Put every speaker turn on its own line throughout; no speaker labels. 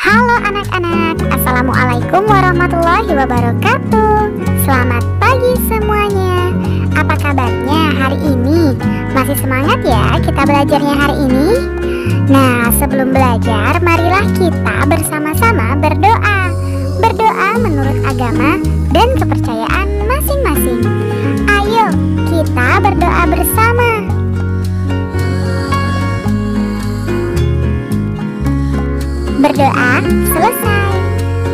Halo anak-anak, Assalamualaikum warahmatullahi wabarakatuh. Selamat pagi semuanya. Apa kabarnya hari ini? Masih semangat ya kita belajarnya hari ini? Nah, sebelum belajar, marilah kita bersama-sama berdoa. Berdoa menurut agama dan kepercayaan masing-masing. Ayo, kita berdoa bersama. Berdoa selesai.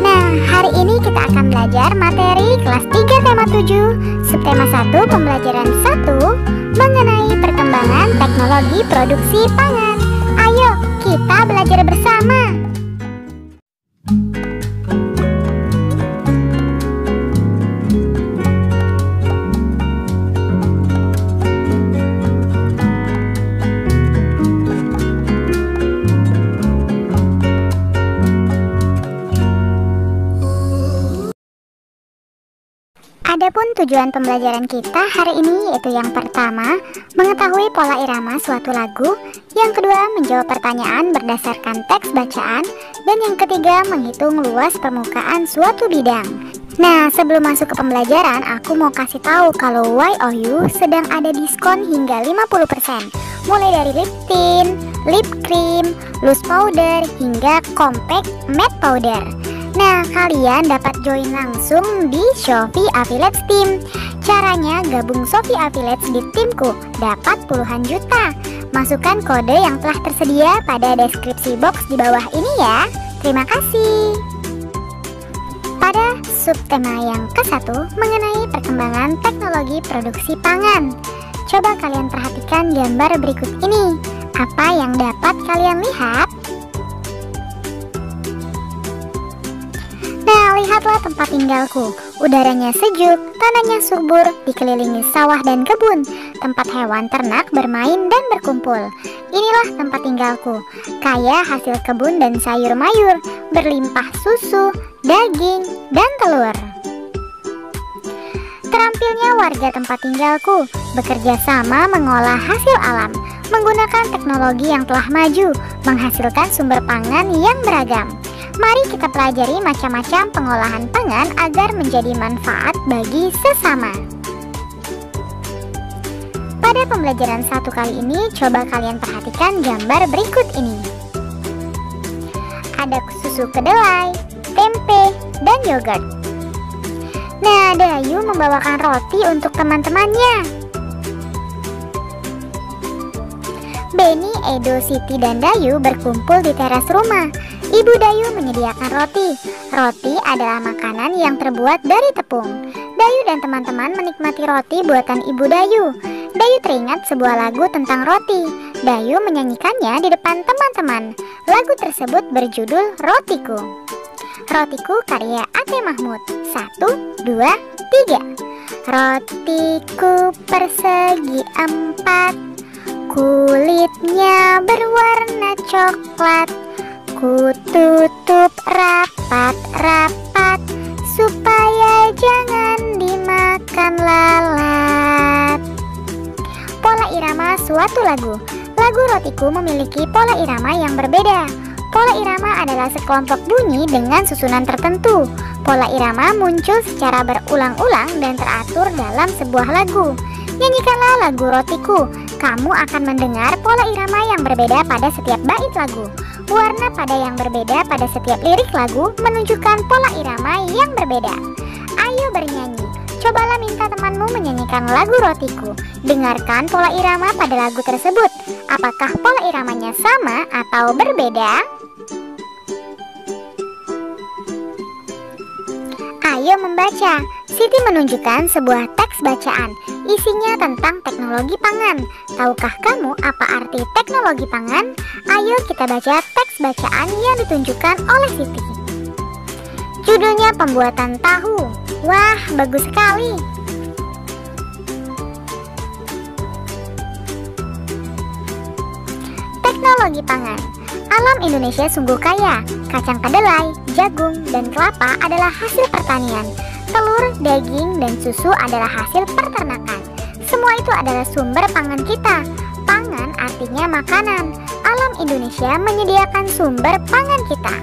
Nah, hari ini kita akan belajar materi kelas 3 tema 7, subtema 1 pembelajaran 1 mengenai perkembangan teknologi produksi pangan. Ayo, kita belajar bersama. Adapun tujuan pembelajaran kita hari ini yaitu yang pertama, mengetahui pola irama suatu lagu, yang kedua, menjawab pertanyaan berdasarkan teks bacaan, dan yang ketiga, menghitung luas permukaan suatu bidang. Nah, sebelum masuk ke pembelajaran, aku mau kasih tahu kalau YOU sedang ada diskon hingga 50%, mulai dari lip tint, lip cream, loose powder, hingga compact matte powder. Nah, kalian dapat join langsung di Shopee Affiliates Team. Caranya gabung Shopee Affiliates di timku, dapat puluhan juta. Masukkan kode yang telah tersedia pada deskripsi box di bawah ini ya. Terima kasih. Pada subtema yang ke-1 mengenai perkembangan teknologi produksi pangan. Coba kalian perhatikan gambar berikut ini. Apa yang dapat kalian lihat? Nah, lihatlah tempat tinggalku. Udaranya sejuk, tanahnya subur, dikelilingi sawah dan kebun. Tempat hewan ternak bermain dan berkumpul. Inilah tempat tinggalku, kaya hasil kebun dan sayur mayur, berlimpah susu, daging, dan telur. Terampilnya warga tempat tinggalku bekerja sama mengolah hasil alam, menggunakan teknologi yang telah maju, menghasilkan sumber pangan yang beragam. Mari kita pelajari macam-macam pengolahan pangan agar menjadi manfaat bagi sesama. Pada pembelajaran 1 kali ini, coba kalian perhatikan gambar berikut ini. Ada susu kedelai, tempe, dan yogurt. Nah, Dayu membawakan roti untuk teman-temannya. Benny, Edo, Siti, dan Dayu berkumpul di teras rumah. Ibu Dayu menyediakan roti. Roti adalah makanan yang terbuat dari tepung. Dayu dan teman-teman menikmati roti buatan Ibu Dayu. Dayu teringat sebuah lagu tentang roti. Dayu menyanyikannya di depan teman-teman. Lagu tersebut berjudul Rotiku. Rotiku karya Ate Mahmud. 1, 2, 3. Rotiku persegi 4, kulitnya berwarna coklat. Ku tutup rapat-rapat supaya jangan dimakan lalat. Pola irama suatu lagu. Lagu Rotiku memiliki pola irama yang berbeda. Pola irama adalah sekelompok bunyi dengan susunan tertentu. Pola irama muncul secara berulang-ulang dan teratur dalam sebuah lagu. Nyanyikanlah lagu Rotiku. Kamu akan mendengar pola irama yang berbeda pada setiap bait lagu. Warna pada yang berbeda pada setiap lirik lagu menunjukkan pola irama yang berbeda. Ayo bernyanyi. Cobalah minta temanmu menyanyikan lagu Rotiku. Dengarkan pola irama pada lagu tersebut. Apakah pola iramanya sama atau berbeda? Ayo membaca. Siti menunjukkan sebuah teks bacaan. Isinya tentang teknologi pangan. Tahukah kamu apa arti teknologi pangan? Ayo kita baca teks bacaan yang ditunjukkan oleh Siti. Judulnya pembuatan tahu. Wah, bagus sekali. Teknologi pangan. Alam Indonesia sungguh kaya. Kacang kedelai, jagung, dan kelapa adalah hasil pertanian. Telur, daging, dan susu adalah hasil peternakan. Semua itu adalah sumber pangan kita. Pangan artinya makanan. Alam Indonesia menyediakan sumber pangan kita.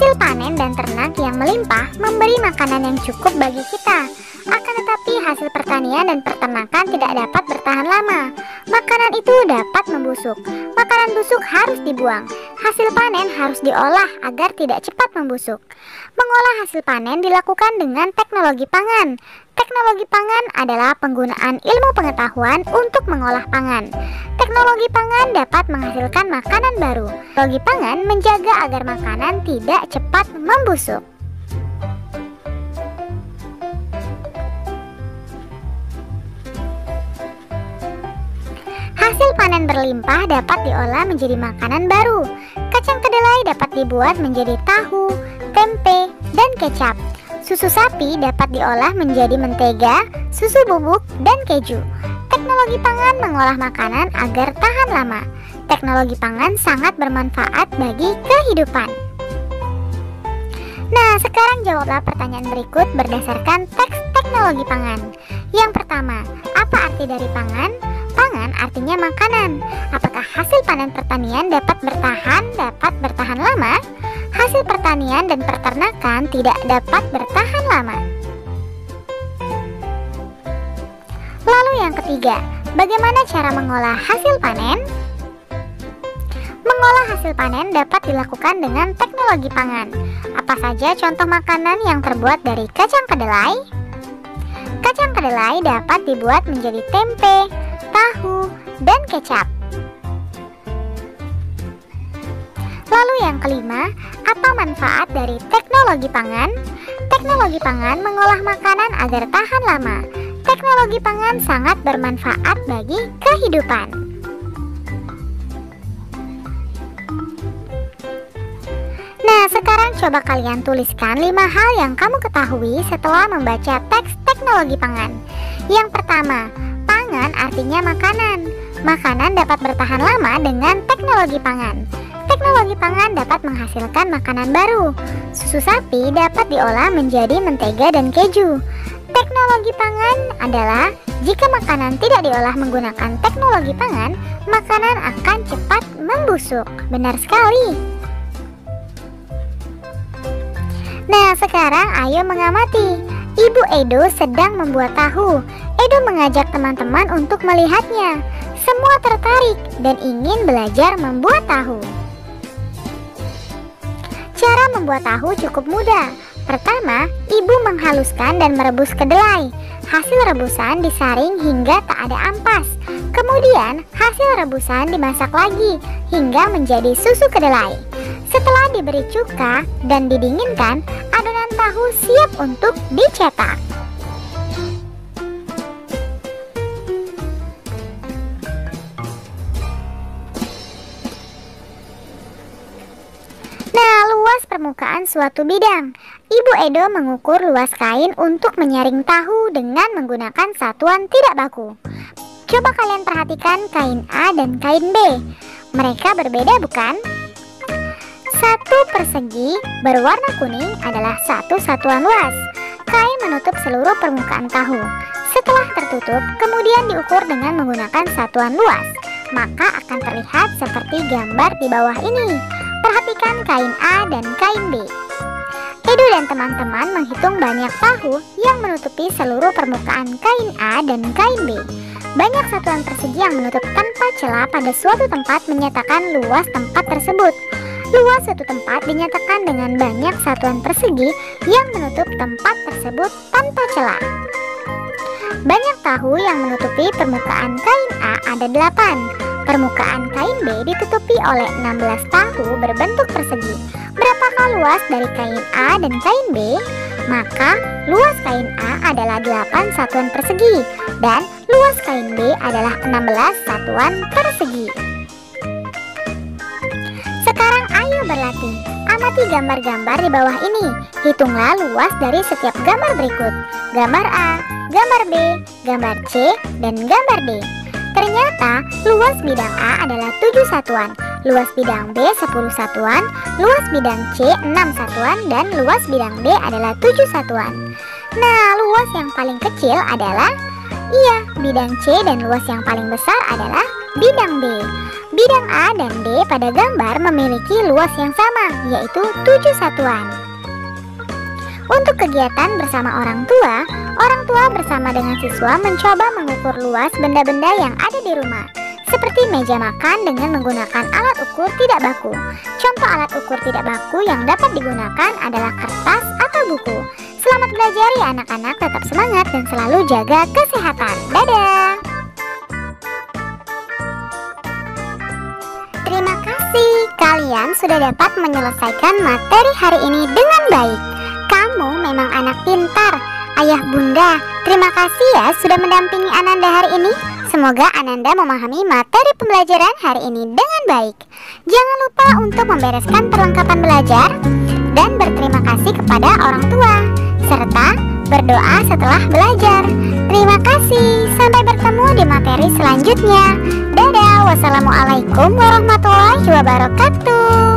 Hasil panen dan ternak yang melimpah memberi makanan yang cukup bagi kita. Akan tetapi hasil pertanian dan peternakan tidak dapat bertahan lama. Makanan itu dapat membusuk. Makanan busuk harus dibuang. Hasil panen harus diolah agar tidak cepat membusuk. Mengolah hasil panen dilakukan dengan teknologi pangan. Teknologi pangan adalah penggunaan ilmu pengetahuan untuk mengolah pangan. Teknologi pangan dapat menghasilkan makanan baru. Teknologi pangan menjaga agar makanan tidak cepat membusuk. Hasil panen berlimpah dapat diolah menjadi makanan baru. Kacang kedelai dapat dibuat menjadi tahu, tempe, dan kecap. Susu sapi dapat diolah menjadi mentega, susu bubuk, dan keju. Teknologi pangan mengolah makanan agar tahan lama. Teknologi pangan sangat bermanfaat bagi kehidupan. Nah, sekarang jawablah pertanyaan berikut berdasarkan teks teknologi pangan. Yang pertama, apa arti dari pangan? Pangan artinya makanan. Apakah hasil panen pertanian dapat bertahan lama? Hasil pertanian dan peternakan tidak dapat bertahan lama. Lalu yang ketiga, bagaimana cara mengolah hasil panen? Mengolah hasil panen dapat dilakukan dengan teknologi pangan. Apa saja contoh makanan yang terbuat dari kacang kedelai? Kacang kedelai dapat dibuat menjadi tempe, tahu, dan kecap. Lalu yang kelima, apa manfaat dari teknologi pangan? Teknologi pangan mengolah makanan agar tahan lama. Teknologi pangan sangat bermanfaat bagi kehidupan. Nah, sekarang coba kalian tuliskan 5 hal yang kamu ketahui setelah membaca teks teknologi pangan. Yang pertama, pangan artinya makanan. Makanan dapat bertahan lama dengan teknologi pangan. Teknologi pangan dapat menghasilkan makanan baru. Susu sapi dapat diolah menjadi mentega dan keju. Teknologi pangan adalah jika makanan tidak diolah menggunakan teknologi pangan, makanan akan cepat membusuk. Benar sekali. Nah, sekarang ayo mengamati. Ibu Edo sedang membuat tahu. Edo mengajak teman-teman untuk melihatnya. Semua tertarik dan ingin belajar membuat tahu. Cara membuat tahu cukup mudah. Pertama, ibu menghaluskan dan merebus kedelai. Hasil rebusan disaring hingga tak ada ampas. Kemudian, hasil rebusan dimasak lagi hingga menjadi susu kedelai. Setelah diberi cuka dan didinginkan, adonan tahu siap untuk dicetak. Nah, luas permukaan suatu bidang. Ibu Edo mengukur luas kain untuk menyaring tahu dengan menggunakan satuan tidak baku. Coba kalian perhatikan kain A dan kain B. Mereka berbeda, bukan? Satu persegi berwarna kuning adalah satu satuan luas. Kain menutup seluruh permukaan tahu. Setelah tertutup, kemudian diukur dengan menggunakan satuan luas, maka akan terlihat seperti gambar di bawah ini. Perhatikan kain A dan kain B. Edo dan teman-teman menghitung banyak tahu yang menutupi seluruh permukaan kain A dan kain B. Banyak satuan persegi yang menutup tanpa celah pada suatu tempat menyatakan luas tempat tersebut. Luas suatu tempat dinyatakan dengan banyak satuan persegi yang menutup tempat tersebut tanpa celah. Banyak tahu yang menutupi permukaan kain A ada 8. Permukaan kain B ditutupi oleh 16 tahu berbentuk persegi. Berapakah luas dari kain A dan kain B? Maka luas kain A adalah 8 satuan persegi dan luas kain B adalah 16 satuan persegi. Sekarang ayo berlatih. Amati gambar-gambar di bawah ini. Hitunglah luas dari setiap gambar berikut. Gambar A, gambar B, gambar C, dan gambar D. Ternyata luas bidang A adalah 7 satuan, luas bidang B 10 satuan, luas bidang C 6 satuan, dan luas bidang D adalah 7 satuan. Nah, luas yang paling kecil adalah bidang C, dan luas yang paling besar adalah bidang D. Bidang A dan D pada gambar memiliki luas yang sama, yaitu 7 satuan. Untuk kegiatan bersama orang tua bersama dengan siswa mencoba mengukur luas benda-benda yang ada di rumah, seperti meja makan dengan menggunakan alat ukur tidak baku. Contoh alat ukur tidak baku yang dapat digunakan adalah kertas atau buku. Selamat belajar ya anak-anak, tetap semangat dan selalu jaga kesehatan. Dadah! Terima kasih, kalian sudah dapat menyelesaikan materi hari ini dengan baik. Kamu memang anak pintar. Ayah bunda, terima kasih ya sudah mendampingi Ananda hari ini. Semoga Ananda memahami materi pembelajaran hari ini dengan baik. Jangan lupa untuk membereskan perlengkapan belajar dan berterima kasih kepada orang tua, serta berdoa setelah belajar. Terima kasih, sampai bertemu di materi selanjutnya. Dadah, wassalamualaikum warahmatullahi wabarakatuh.